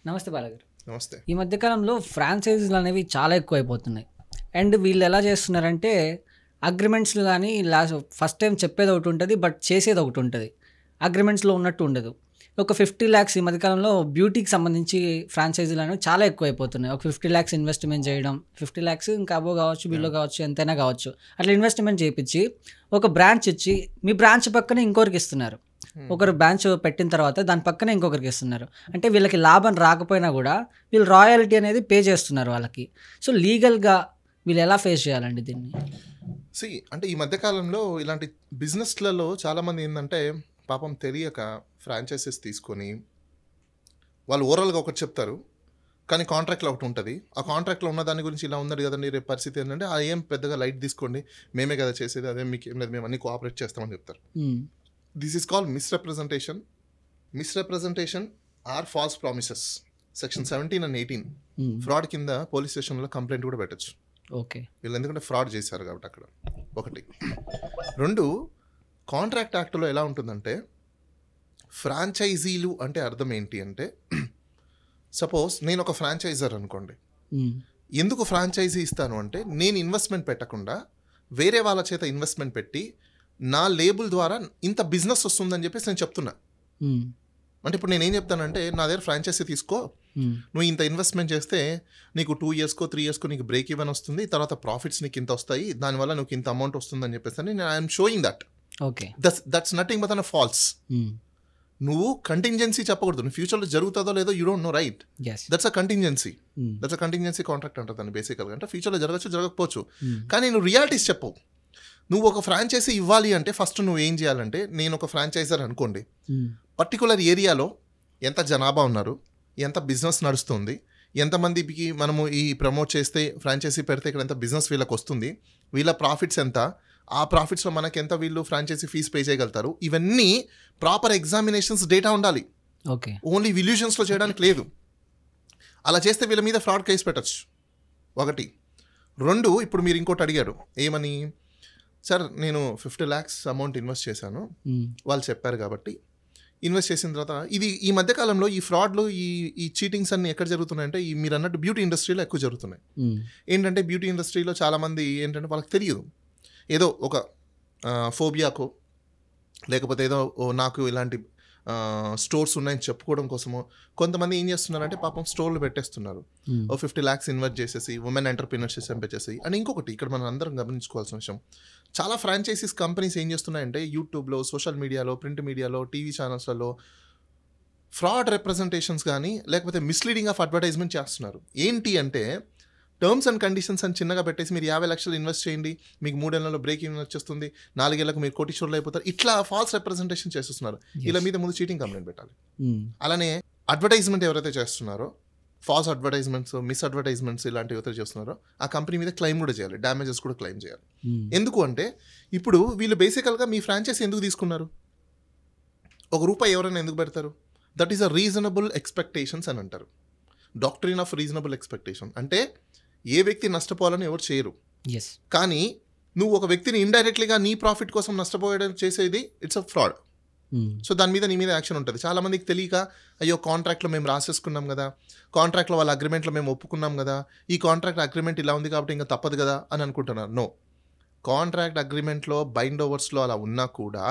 నమస్తే బాలగారు. నమస్తే. ఈ మధ్యకాలంలో ఫ్రాంచైజీలు అనేవి చాలా ఎక్కువైపోతున్నాయి. అండ్ వీళ్ళు ఎలా చేస్తున్నారంటే అగ్రిమెంట్స్లు కానీ ఫస్ట్ టైం చెప్పేది ఒకటి ఉంటుంది, బట్ చేసేది ఒకటి ఉంటుంది. అగ్రిమెంట్స్లో ఉన్నట్టు ఉండదు. ఒక 50 lakhs ఈ మధ్యకాలంలో బ్యూటీకి సంబంధించి ఫ్రాంచైజీలు అనేవి చాలా ఎక్కువైపోతున్నాయి. ఒక 50 lakhs ఇన్వెస్ట్మెంట్ చేయడం, 50 lakhs ఇంకా అబో కావచ్చు, బిలో కావచ్చు, ఎంతైనా కావచ్చు, అట్లా ఇన్వెస్ట్మెంట్ చేయించి ఒక బ్రాంచ్ ఇచ్చి మీ బ్రాంచ్ పక్కనే ఇంకొకరికి ఇస్తున్నారు. ఒకరు బ్రాంచ్ పెట్టిన తర్వాత దాని పక్కనే ఇంకొకరికి ఇస్తున్నారు. అంటే వీళ్ళకి లాభం రాకపోయినా కూడా వీళ్ళు రాయల్టీ అనేది పే చేస్తున్నారు వాళ్ళకి. సో లీగల్గా వీళ్ళు ఎలా ఫేస్ చేయాలండి దీన్ని? అంటే ఈ మధ్యకాలంలో ఇలాంటి బిజినెస్లలో చాలామంది ఏంటంటే పాపం తెలియక ఫ్రాంచైజెస్ తీసుకొని వాళ్ళు ఓవరాల్గా ఒకటి చెప్తారు, కానీ కాంట్రాక్ట్లో ఒకటి ఉంటుంది. ఆ కాంట్రాక్ట్లో ఉన్న దాని గురించి ఇలా ఉన్నది కదండి, రేపు పరిస్థితి ఏంటంటే అది ఏం పెద్దగా లైట్ తీసుకోండి, మేమే కదా చేసేది, అదే మీకు ఏం లేదు, మేము అన్ని కోఆపరేట్ చేస్తామని చెప్తారు. This is called misrepresentation or false promises. Section 17 and 18 fraud కింద పోలీస్ స్టేషన్లో కంప్లైంట్ కూడా పెట్టచ్చు. ఓకే, వీళ్ళు ఎందుకంటే ఫ్రాడ్ చేశారు కాబట్టి. అక్కడ ఒకటి. రెండు, కాంట్రాక్ట్ యాక్ట్లో ఎలా ఉంటుందంటే ఫ్రాంచైజీలు అంటే అర్థం ఏంటి అంటే, సపోజ్ నేను ఒక ఫ్రాంచైజర్ అనుకోండి, ఎందుకు ఫ్రాంచైజీ ఇస్తాను అంటే నేను ఇన్వెస్ట్మెంట్ పెట్టకుండా వేరే వాళ్ళ చేత ఇన్వెస్ట్మెంట్ పెట్టి నా లేబుల్ ద్వారా ఇంత బిజినెస్ వస్తుందని చెప్పేసి నేను చెప్తున్నా. అంటే ఇప్పుడు నేనేం చెప్తానంటే, నా దగ్గర ఫ్రాంచైజీ తీసుకో, నువ్వు ఇంత ఇన్వెస్ట్మెంట్ చేస్తే నీకు 2 yearsకో 3 yearsకో నీకు బ్రేక్ ఈవెన్ వస్తుంది, తర్వాత ప్రాఫిట్స్ నీకు ఇంత వస్తాయి, దానివల్ల నీకు ఇంత అమౌంట్ వస్తుందని చెప్పేసి నేను I'm showing that. Okay, that's nothing but an false. నువ్వు కంటింజెన్సీ చెప్పకూడదు, నువ్వు ఫ్యూచర్లో జరుగుతుందో లేదో you don't know, right? That's a contingency. Contract అంటారు దాన్ని బేసికల్గా. అంటే ఫ్యూచర్లో జరగచ్చు, జరగకపోవచ్చు, కానీ నువ్వు రియాలిటీస్ చెప్పవు. నువ్వు ఒక ఫ్రాంచైజీ ఇవ్వాలి అంటే ఫస్ట్ నువ్వు ఏం చేయాలంటే, నేను ఒక ఫ్రాంచైజర్ అనుకోండి, పర్టికులర్ ఏరియాలో ఎంత జనాభా ఉన్నారు, ఎంత బిజినెస్ నడుస్తుంది, ఎంతమందికి మనము ఈ ప్రమోట్ చేస్తే ఫ్రాంచైజీ పెడితే ఇక్కడ ఎంత బిజినెస్ వీళ్ళకి వస్తుంది, వీళ్ళ ప్రాఫిట్స్ ఎంత, ఆ ప్రాఫిట్స్లో మనకి ఎంత వీళ్ళు ఫ్రాంచైజీ ఫీజు పే చేయగలుగుతారు, ఇవన్నీ ప్రాపర్ ఎగ్జామినేషన్స్ డేటా ఉండాలి. ఓకే, ఓన్లీ విల్యూషన్స్లో చేయడానికి లేదు. అలా చేస్తే వీళ్ళ మీద ఫ్రాడ్ కేసు పెట్టచ్చు. ఒకటి. రెండు, ఇప్పుడు మీరు ఇంకోటి అడిగారు, ఏమని, సార్ నేను 50 lakhs అమౌంట్ ఇన్వెస్ట్ చేశాను, వాళ్ళు చెప్పారు కాబట్టి ఇన్వెస్ట్ చేసిన తర్వాత ఇది ఈ మధ్యకాలంలో ఈ ఫ్రాడ్లు ఈ చీటింగ్స్ అన్ని ఎక్కడ జరుగుతున్నాయంటే మీరు అన్నట్టు బ్యూటీ ఇండస్ట్రీలో ఎక్కువ జరుగుతున్నాయి. ఏంటంటే బ్యూటీ ఇండస్ట్రీలో చాలామంది ఏంటంటే వాళ్ళకి తెలియదు, ఏదో ఒక ఫోబియాకో లేకపోతే ఏదో నాకు ఇలాంటి స్టోర్స్ ఉన్నాయని చెప్పుకోవడం కోసమో కొంతమంది ఏం చేస్తున్నారంటే పాపం స్టోర్లు పెట్టేస్తున్నారు. 50 lakhs ఇన్వెస్ట్ చేసేసి ఉమెన్ ఎంటర్ప్రీనర్షిప్ చంపేసేసి. అండ్ ఇంకొకటి ఇక్కడ మనం అందరం గమనించుకోవాల్సిన విషయం, చాలా ఫ్రాంచైజీస్ కంపెనీస్ ఏం చేస్తున్నాయంటే యూట్యూబ్లో, సోషల్ మీడియాలో, ప్రింట్ మీడియాలో, టీవీ ఛానల్స్లలో ఫ్రాడ్ రిప్రజెంటేషన్స్ కానీ లేకపోతే మిస్లీడింగ్ ఆఫ్ అడ్వర్టైజ్మెంట్ చేస్తున్నారు. ఏంటి అంటే టర్మ్స్ అండ్ కండిషన్స్ అని చిన్నగా పెట్టేసి మీరు 50 lakhs ఇన్వెస్ట్ చేయండి, మీకు 3 ఏళ్లలో బ్రేక్ ఈవెన్ వచ్చేస్తుంది, 4 ఏళ్లకు మీరు కోటీశ్వరులు అయిపోతారు, ఇట్లా ఫాల్స్ రిప్రజెంటేషన్ చేస్తున్నారు. ఇలా మీద ముందు చీటింగ్ కంప్లైంట్ పెట్టాలి. అలానే అడ్వర్టైజ్మెంట్ ఎవరైతే చేస్తున్నారో, ఫాల్స్ అడ్వర్టైజ్మెంట్స్, మిస్ అడ్వర్టైజ్మెంట్స్ ఇలాంటివి ఎవరైతే చేస్తున్నారో ఆ కంపెనీ మీద క్లెయిమ్ కూడా చేయాలి, డ్యామేజెస్ కూడా క్లెయిమ్ చేయాలి. ఎందుకు అంటే ఇప్పుడు వీళ్ళు బేసికల్గా మీ ఫ్రాంచైజీ ఎందుకు తీసుకున్నారు, ₹1 ఎవరైనా ఎందుకు పెడతారు? That is a reasonable expectations అని అంటారు. డాక్ట్రిన్ ఆఫ్ రీజనబుల్ ఎక్స్పెక్టేషన్ అంటే ఏ వ్యక్తి నష్టపోవాలని ఎవరు చేయరు, కానీ నువ్వు ఒక వ్యక్తిని ఇండైరెక్ట్లీగా నీ ప్రాఫిట్ కోసం నష్టపోయడం చేసేది ఇట్స్ అ ఫ్రాడ్. సో దాని మీద నీ మీద యాక్షన్ ఉంటుంది. చాలామందికి తెలియక, అయ్యో కాంట్రాక్ట్లో మేము రాసేసుకున్నాం కదా, కాంట్రాక్ట్లో వాళ్ళ అగ్రిమెంట్లో మేము ఒప్పుకున్నాం కదా, ఈ కాంట్రాక్ట్ అగ్రిమెంట్ ఇలా ఉంది కాబట్టి ఇంకా తప్పదు కదా అని అనుకుంటున్నారు. నో, కాంట్రాక్ట్ అగ్రిమెంట్లో బైండ్ ఓవర్స్లో అలా ఉన్నా కూడా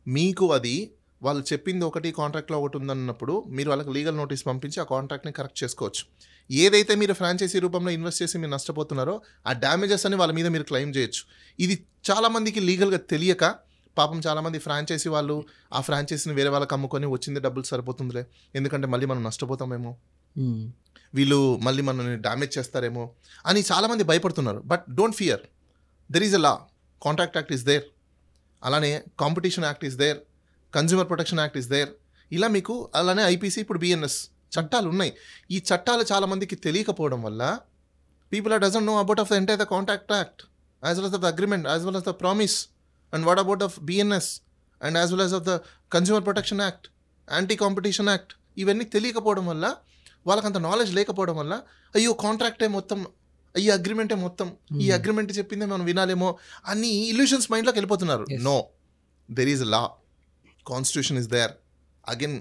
మీకు అది వాళ్ళు చెప్పింది ఒకటి, కాంట్రాక్ట్లో ఒకటి ఉందన్నప్పుడు మీరు వాళ్ళకి లీగల్ నోటీస్ పంపించి ఆ కాంట్రాక్ట్ని కరెక్ట్ చేసుకోవచ్చు. ఏదైతే మీరు ఫ్రాంచైజీ రూపంలో ఇన్వెస్ట్ చేసి మీరు నష్టపోతున్నారో ఆ డ్యామేజెస్ అని వాళ్ళ మీద మీరు క్లెయిమ్ చేయొచ్చు. ఇది చాలామందికి లీగల్గా తెలియక పాపం చాలామంది ఫ్రాంచైజీ వాళ్ళు ఆ ఫ్రాంచైజీని వేరే వాళ్ళకి అమ్ముకొని వచ్చింది డబ్బులు సరిపోతుందిలే, ఎందుకంటే మళ్ళీ మనం నష్టపోతామేమో, వీళ్ళు మళ్ళీ మనల్ని డ్యామేజ్ చేస్తారేమో అని చాలామంది భయపడుతున్నారు. But don't fear, there is a law, contract act is there, అలానే competition act is there, consumer protection act is there, ఇలా మీకు అలానే ఐపీసీ, ఇప్పుడు బిఎన్ఎస్ చట్టాలు ఉన్నాయి. ఈ చట్టాలు చాలామందికి తెలియకపోవడం వల్ల people or doesn't know about of the entire the contract act as well as the agreement, as well as the promise, and what about of BNS and as well as of the consumer protection act, anti competition act. ఇవన్నీ తెలియకపోవడం వల్ల, వాళ్ళకంత knowledge లేకపోవడం వల్ల, అయ్యో కాంట్రాక్టే మొత్తం, ఈ అగ్రిమెంటే మొత్తం, ఈ అగ్రిమెంట్ చెప్పిందే మనం వినాలేమో అన్ని ఇల్యూషన్స్ మైండ్లోకి వెళ్ళిపోతున్నారు. No, there is law, constitution is there, again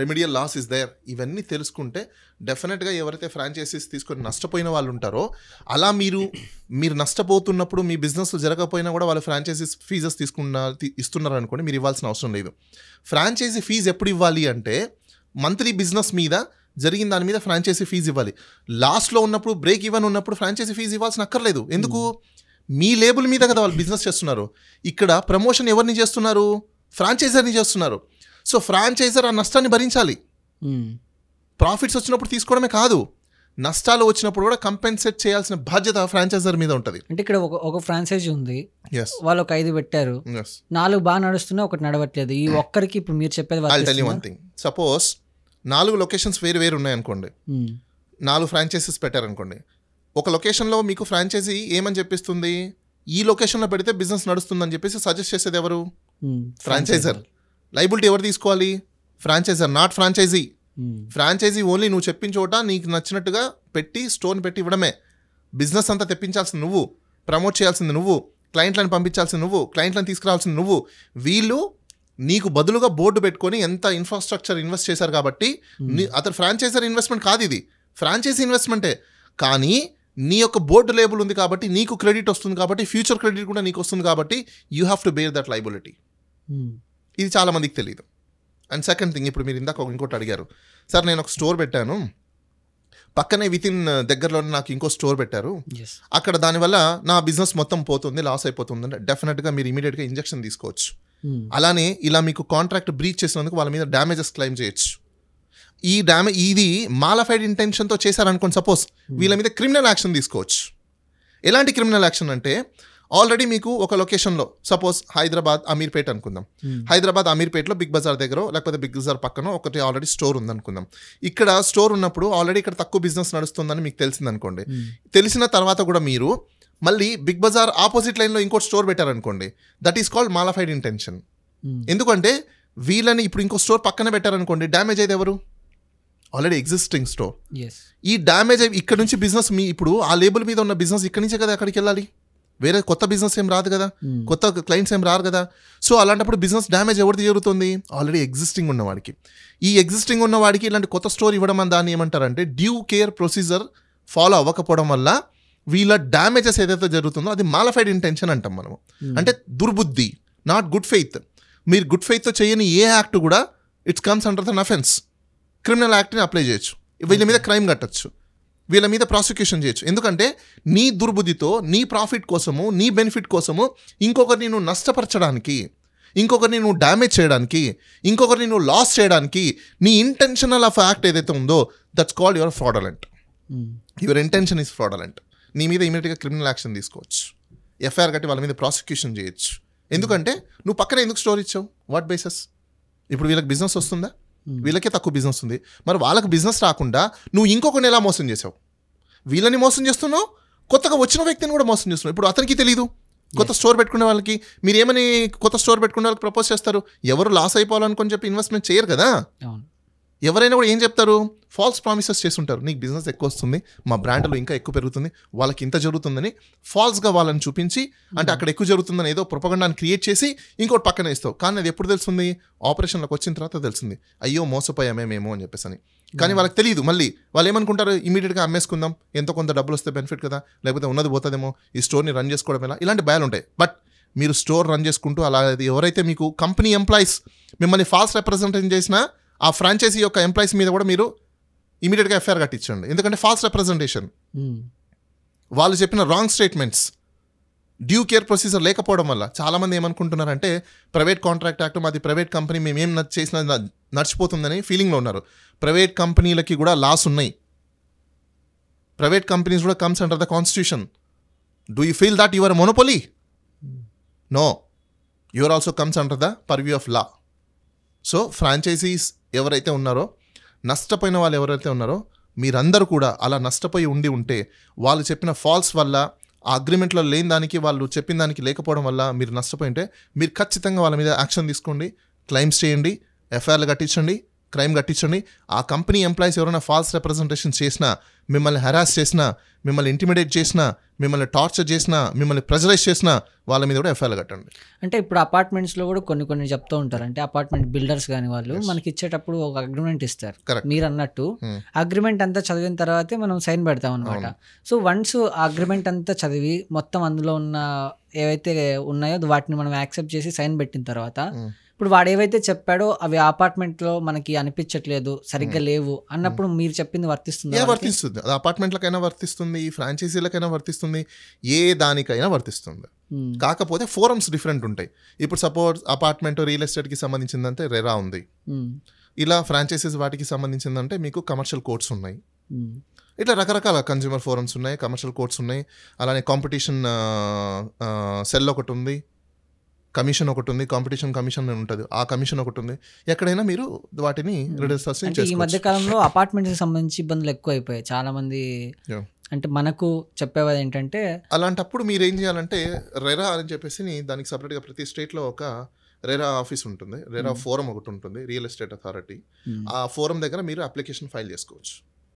remedial laws is there. ఇవన్నీ తెలుసుకుంటే డెఫినెట్గా ఎవరైతే ఫ్రాంచైజీస్ తీసుకొని నష్టపోయిన వాళ్ళు ఉంటారో, అలా మీరు నష్టపోతున్నప్పుడు మీ బిజినెస్ జరగకపోయినా కూడా వాళ్ళు ఫ్రాంచైజీస్ ఫీజెస్ ఇస్తున్నారు అనుకోండి, మీరు ఇవ్వాల్సిన అవసరం లేదు. ఫ్రాంచైజీ ఫీజు ఎప్పుడు ఇవ్వాలి అంటే మంత్లీ బిజినెస్ మీద జరిగిన దాని మీద ఫ్రాంచైజీ ఫీజు ఇవ్వాలి. లాస్ట్లో ఉన్నప్పుడు బ్రేక్ ఈవెన్ ఉన్నప్పుడు ఫ్రాంచైజీ ఫీజు ఇవ్వాల్సిన అక్కర్లేదు. ఎందుకు? మీ లేబుల్ మీద కదా వాళ్ళు బిజినెస్ చేస్తున్నారు. ఇక్కడ ప్రమోషన్ ఎవరిని చేస్తున్నారు? ఫ్రాంచైజర్ని చేస్తున్నారు. సో ఫ్రాంచైజర్ ఆ నష్టాన్ని భరించాలి. ప్రాఫిట్స్ వచ్చినప్పుడు తీసుకోవడమే కాదు, నష్టాలు వచ్చినప్పుడు కూడా కంపెన్సేట్ చేయాల్సిన బాధ్యత ఫ్రాంచైజర్ మీద ఉంటుంది. అంటే ఇక్కడ ఒక ఫ్రాంచైజీ ఉంది, వాళ్ళు ఒక 5 పెట్టారు, 4 బాగా నడుస్తున్నాయి, ఒకటి నడవట్లేదు. ఈ ఒక్కరికి ఇప్పుడు మీరు చెప్పేది I'll tell you one thing. Suppose 4 locations వేరు ఉన్నాయనుకోండి, 4 ఫ్రాంచైజీస్ పెట్టారనుకోండి. ఒక లొకేషన్లో మీకు ఫ్రాంచైజీ ఏమని చెప్పిస్తుంది, ఈ లొకేషన్లో పెడితే బిజినెస్ నడుస్తుందని చెప్పేసి సజెస్ట్ చేసేది ఎవరు? ఫ్రాంచైజర్. లైబిలిటీ ఎవరు తీసుకోవాలి? Franchiser, not franchise. Franchise only నువ్వు చెప్పిన చోట నీకు నచ్చినట్టుగా పెట్టి స్టోర్ని పెట్టి ఇవ్వడమే. బిజినెస్ అంతా తెప్పించాల్సింది నువ్వు, ప్రమోట్ చేయాల్సింది నువ్వు, క్లయింట్లను పంపించాల్సింది నువ్వు, క్లయింట్లను తీసుకురావాల్సింది నువ్వు. వీళ్ళు నీకు బదులుగా బోర్డు పెట్టుకొని ఎంత ఇన్ఫ్రాస్ట్రక్చర్ ఇన్వెస్ట్ చేశారు కాబట్టి అతను ఫ్రాంచైజర్ ఇన్వెస్ట్మెంట్ కాదు, ఇది ఫ్రాంచైజీ ఇన్వెస్ట్మెంటే. కానీ నీ యొక్క బోర్డు లేబుల్ ఉంది కాబట్టి నీకు క్రెడిట్ వస్తుంది, కాబట్టి ఫ్యూచర్ క్రెడిట్ కూడా నీకు వస్తుంది, కాబట్టి you have to bear that liability. ఇది చాలా మందికి తెలియదు. అండ్ సెకండ్ థింగ్, ఇప్పుడు మీరు ఇందాక ఇంకోటి అడిగారు, సార్ నేను ఒక స్టోర్ పెట్టాను, పక్కనే వితిన్ దగ్గరలోనే నాకు ఇంకో స్టోర్ పెట్టారు, అక్కడ దానివల్ల నా బిజినెస్ మొత్తం పోతుంది, లాస్ అయిపోతుంది అంటే డెఫినెట్గా మీరు ఇమీడియట్గా ఇంజెక్షన్ తీసుకోవచ్చు. అలానే ఇలా మీకు కాంట్రాక్ట్ బ్రీచ్ చేసినందుకు వాళ్ళ మీద డ్యామేజెస్ క్లెయిమ్ చేయొచ్చు. ఇది మాలఫైడ్ ఇంటెన్షన్తో చేశారనుకోండి, సపోజ్ వీళ్ళ మీద క్రిమినల్ యాక్షన్ తీసుకోవచ్చు. ఎలాంటి క్రిమినల్ యాక్షన్ అంటే, ఆల్రెడీ మీకు ఒక లొకేషన్లో, సపోజ్ హైదరాబాద్ అమీర్పేట అనుకుందాం, హైదరాబాద్ అమీర్పేటలో బిగ్ బజార్ దగ్గర లేకపోతే బిగ్ బజార్ పక్కన ఒకటి ఆల్రెడీ స్టోర్ ఉందనుకుందాం. ఇక్కడ స్టోర్ ఉన్నప్పుడు ఆల్రెడీ ఇక్కడ తక్కువ బిజినెస్ నడుస్తుందని మీకు తెలిసిందనుకోండి. తెలిసిన తర్వాత కూడా మీరు మళ్ళీ బిగ్ బజార్ ఆపోజిట్ లైన్లో ఇంకోటి స్టోర్ పెట్టారనుకోండి, that is called mala fide intention. ఎందుకంటే వీళ్ళని ఇప్పుడు ఇంకో స్టోర్ పక్కన పెట్టారనుకోండి, డ్యామేజ్ అయితే ఎవరు? Already existing store. ఈ డ్యామేజ్ ఇక్కడ నుంచి బిజినెస్ ఇప్పుడు ఆ లేబుల్ మీద ఉన్న బిజినెస్ ఇక్కడి నుంచే కదా అక్కడికి వెళ్ళాలి, వేరే కొత్త బిజినెస్ ఏం రాదు కదా, కొత్త క్లయింట్స్ ఏం రారు కదా. సో అలాంటప్పుడు బిజినెస్ డ్యామేజ్ ఎవరిది జరుగుతుంది? ఆల్రెడీ ఎగ్జిస్టింగ్ ఉన్నవాడికి. ఈ ఎగ్జిస్టింగ్ ఉన్నవాడికి ఇలాంటి కొత్త స్టోర్ ఇవ్వడం అని దాన్ని ఏమంటారంటే డ్యూ కేర్ ప్రొసీజర్ ఫాలో అవ్వకపోవడం వల్ల వీళ్ళ డ్యామేజెస్ ఏదైతే జరుగుతుందో అది మాలఫైడ్ ఇంటెన్షన్ అంటాం మనము. అంటే దుర్బుద్ధి, నాట్ గుడ్ ఫెయిత్. మీరు గుడ్ ఫెయిత్తో చేయని ఏ యాక్ట్ కూడా it's comes under than offence. Criminal యాక్ట్ని అప్లై చేయొచ్చు, వీళ్ళ మీద క్రైమ్ కట్టచ్చు, వీళ్ళ మీద ప్రాసిక్యూషన్ చేయొచ్చు. ఎందుకంటే నీ దుర్బుద్ధితో నీ ప్రాఫిట్ కోసము, నీ బెనిఫిట్ కోసము ఇంకొకరిని నువ్వు నష్టపరచడానికి, ఇంకొకరిని నువ్వు డ్యామేజ్ చేయడానికి, ఇంకొకరిని నువ్వు లాస్ చేయడానికి నీ ఇంటెన్షనల్ ఆఫ్ యాక్ట్ ఏదైతే ఉందో that's called your ఫ్రాడలెంట్. Your intention is ఫ్రాడలెంట్. నీ మీద ఇమీడియట్గా క్రిమినల్ యాక్షన్ తీసుకోవచ్చు, ఎఫ్ఐఆర్ కట్టి వాళ్ళ మీద ప్రాసిక్యూషన్ చేయొచ్చు. ఎందుకంటే నువ్వు పక్కన ఎందుకు స్టోర్ ఇచ్చావు? What bases? ఇప్పుడు వీళ్ళకి బిజినెస్ వస్తుందా? వీళ్ళకే తక్కువ బిజినెస్ ఉంది, మరి వాళ్ళకి బిజినెస్ రాకుండా నువ్వు ఇంకొకరిని ఎలా మోసం చేసావు? వీళ్ళని మోసం చేస్తున్నావు, కొత్తగా వచ్చిన వ్యక్తిని కూడా మోసం చేస్తున్నావు. ఇప్పుడు అతనికి తెలీదు. కొత్త స్టోర్ పెట్టుకునే వాళ్ళకి మీరు ఏమని కొత్త స్టోర్ పెట్టుకునే వాళ్ళకి ప్రపోజ్ చేస్తారు? ఎవరు లాస్ అయిపోవాలనుకొని చెప్పి ఇన్వెస్ట్మెంట్ చేయరు కదా. ఎవరైనా కూడా ఏం చెప్తారు? ఫాల్స్ ప్రామిసెస్ చేస్తుంటారు. నీకు బిజినెస్ ఎక్కువ వస్తుంది, మా బ్రాండ్లో ఇంకా ఎక్కువ పెరుగుతుంది, వాళ్ళకి ఇంత జరుగుతుందని ఫాల్స్గా వాళ్ళని చూపించి, అంటే అక్కడ ఎక్కువ జరుగుతుందని ఏదో ప్రొపగండాని క్రియేట్ చేసి ఇంకోటి పక్కన ఇస్తావు. కానీ అది ఎప్పుడు తెలుస్తుంది? ఆపరేషన్లోకి వచ్చిన తర్వాత తెలుస్తుంది, అయ్యో మోసపోయామేమో అని చెప్పేసి అని. కానీ వాళ్ళకి తెలియదు. మళ్ళీ వాళ్ళు ఏమనుకుంటారు? ఇమీడియట్గా అమ్మేసుకుందాం, ఎంతో కొంత డబ్బులు వస్తే బెనిఫిట్ కదా, లేకపోతే ఉన్నది పోతుందేమో, ఈ స్టోర్ని రన్ చేసుకోవడం ఎలా, ఇలాంటి భయాలు ఉంటాయి. బట్ మీరు స్టోర్ రన్ చేసుకుంటూ అలా ఎవరైతే మీకు కంపెనీ ఎంప్లాయీస్ మిమ్మల్ని ఫాల్స్ రిప్రజెంటేషన్ చేసినా ఆ ఫ్రాంచైజీ యొక్క ఎంప్లాయీస్ మీద కూడా మీరు ఇమీడియట్గా ఎఫ్ఐఆర్ కట్టించండి. ఎందుకంటే ఫాల్స్ రిప్రజెంటేషన్, వాళ్ళు చెప్పిన wrong statements, due care procedure లేకపోవడం వల్ల చాలామంది ఏమనుకుంటున్నారంటే ప్రైవేట్ కాంట్రాక్ట్ యాక్ట్, మాది ప్రైవేట్ కంపెనీ, మేమేం చేసినా నడిచిపోతుందని ఫీలింగ్లో ఉన్నారు. ప్రైవేట్ కంపెనీలకి కూడా లాస్ ఉన్నాయి. ప్రైవేట్ కంపెనీస్ కూడా comes under the constitution. Do you feel that your monopoly? No, your also comes under the purview of law. So franchisees ఎవరైతే ఉన్నారో, నష్టపోయిన వాళ్ళు ఎవరైతే ఉన్నారో, మీరందరూ కూడా అలా నష్టపోయి ఉంటే వాళ్ళు చెప్పిన ఫాల్స్ వల్ల, ఆ అగ్రిమెంట్లో లేని దానికి వాళ్ళు చెప్పిన దానికి లేకపోవడం వల్ల మీరు నష్టపోయి ఉంటే మీరు ఖచ్చితంగా వాళ్ళ మీద యాక్షన్ తీసుకోండి, క్లెయిమ్స్ చేయండి, ఎఫ్ఐఆర్లు కట్టించండి, క్రైమ్ కట్టించండి. ఆ కంపెనీ ఎంప్లాయీస్ ఎవరైనా ఫాల్స్ రిప్రజెంటేషన్ చేసినా, మిమ్మల్ని హెరాస్ చేసినా, మిమ్మల్ని ఇంటిమిడేట్ చేసినా, మిమ్మల్ని టార్చర్ చేసినా, మిమ్మల్ని ప్రెజరైజ్ చేసినా వాళ్ళ మీద కూడా ఎఫ్ఐఆర్ కట్టండి. అంటే ఇప్పుడు అపార్ట్మెంట్స్లో కూడా కొన్ని చెప్తూ ఉంటారు. అంటే అపార్ట్మెంట్ బిల్డర్స్ కానీ వాళ్ళు మనకి ఇచ్చేటప్పుడు ఒక అగ్రిమెంట్ ఇస్తారు. Correct. మీరు అన్నట్టు అగ్రిమెంట్ అంతా చదివిన తర్వాతే మనం సైన్ పెడతాం అనమాట. సో వన్స్ ఆ అగ్రిమెంట్ అంతా చదివి మొత్తం అందులో ఉన్న ఏవైతే ఉన్నాయో వాటిని మనం యాక్సెప్ట్ చేసి సైన్ పెట్టిన తర్వాత ఇప్పుడు వాడు ఏవైతే చెప్పాడో అవి అపార్ట్మెంట్లో మనకి అనిపించట్లేదు, సరిగ్గా లేవు అన్నప్పుడు మీరు చెప్పింది వర్తిస్తుంది. వర్తిస్తుంది. అది అపార్ట్మెంట్లకైనా వర్తిస్తుంది, ఫ్రాంచైజీలకైనా వర్తిస్తుంది, ఏ దానికైనా వర్తిస్తుంది. కాకపోతే ఫోరమ్స్ డిఫరెంట్ ఉంటాయి. ఇప్పుడు సపోజ్ అపార్ట్మెంట్ రియల్ ఎస్టేట్కి సంబంధించిందంటే రెరా ఉంది, ఇలా ఫ్రాంచైజీస్ వాటికి సంబంధించిందంటే మీకు కమర్షియల్ కోర్ట్స్ ఉన్నాయి. ఇట్లా రకరకాల కన్జ్యూమర్ ఫోరమ్స్ ఉన్నాయి, కమర్షియల్ కోర్ట్స్ ఉన్నాయి. అలానే కాంపిటీషన్ సెల్ ఒకటి ఉంది, కమిషన్ ఒకటి ఉంది, కాంపిటీషన్ కమిషన్ ఉంటుంది, ఆ కమిషన్ ఒకటి ఉంది. ఎక్కడైనా మీరు వాటిని అంటే ఈ మధ్య కాలంలో అపార్ట్మెంట్స్కి సంబంధించి ఇబ్బందులు ఎక్కువ అయిపోయాయి. చాలా మంది అంటే మనకు చెప్పేవాది ఏంటంటే అలాంటప్పుడు మీరు ఏం చేయాలంటే రెరా అని చెప్పేసి దానికి సపరేట్గా ప్రతి స్టేట్లో ఒక రెరా ఆఫీస్ ఉంటుంది, రెరా ఫోరం ఒకటి ఉంటుంది, రియల్ ఎస్టేట్ అథారిటీ. ఆ ఫోరం దగ్గర మీరు అప్లికేషన్ ఫైల్ చేసుకోవచ్చు.